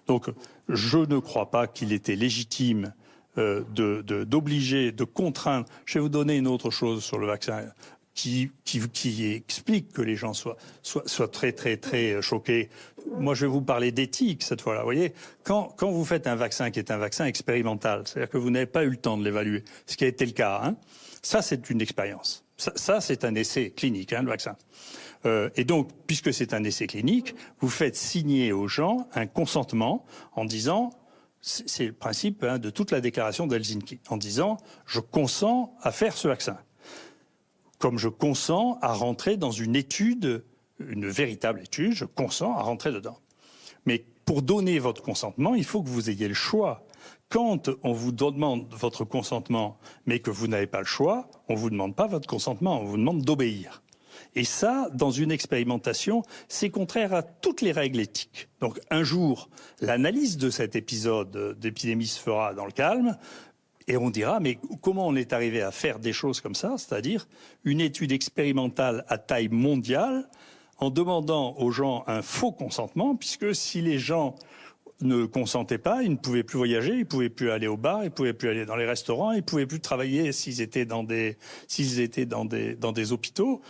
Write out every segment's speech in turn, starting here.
Donc, je ne crois pas qu'il était légitime d'obliger, de contraindre. Je vais vous donner une autre chose sur le vaccin qui explique que les gens soient très, très, très choqués. Moi, je vais vous parler d'éthique cette fois-là. Vous voyez, quand vous faites un vaccin qui est un vaccin expérimental, c'est-à-dire que vous n'avez pas eu le temps de l'évaluer, ce qui a été le cas, hein, ça, c'est une expérience. Ça, c'est un essai clinique, hein, le vaccin. Et donc, puisque c'est un essai clinique, vous faites signer aux gens un consentement en disant, c'est le principe hein, de toute la déclaration d'Helsinki, en disant « je consens à faire ce vaccin ». Comme je consens à rentrer dans une étude, une véritable étude, je consens à rentrer dedans. Mais pour donner votre consentement, il faut que vous ayez le choix. Quand on vous demande votre consentement, mais que vous n'avez pas le choix, on ne vous demande pas votre consentement, on vous demande d'obéir. Et ça, dans une expérimentation, c'est contraire à toutes les règles éthiques. Donc un jour, l'analyse de cet épisode d'épidémie se fera dans le calme, et on dira, mais comment on est arrivé à faire des choses comme ça, c'est-à-dire une étude expérimentale à taille mondiale, en demandant aux gens un faux consentement, puisque si les gens ne consentaient pas, ils ne pouvaient plus voyager, ils ne pouvaient plus aller au bar, ils ne pouvaient plus aller dans les restaurants, ils ne pouvaient plus travailler s'ils étaient dans des hôpitaux,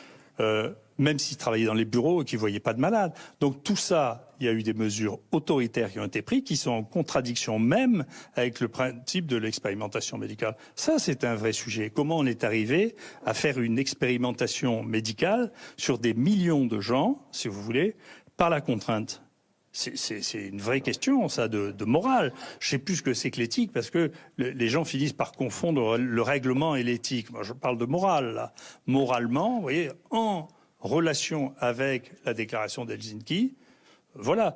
même s'ils travaillaient dans les bureaux et qu'ils ne voyaient pas de malades. Donc tout ça, il y a eu des mesures autoritaires qui ont été prises, qui sont en contradiction même avec le principe de l'expérimentation médicale. Ça, c'est un vrai sujet. Comment on est arrivé à faire une expérimentation médicale sur des millions de gens, si vous voulez, par la contrainte ? C'est une vraie question, ça, de morale. Je sais plus ce que c'est que l'éthique, parce que les gens finissent par confondre le règlement et l'éthique. Moi, je parle de morale, là. Moralement, vous voyez, en relation avec la déclaration d'Helsinki, voilà.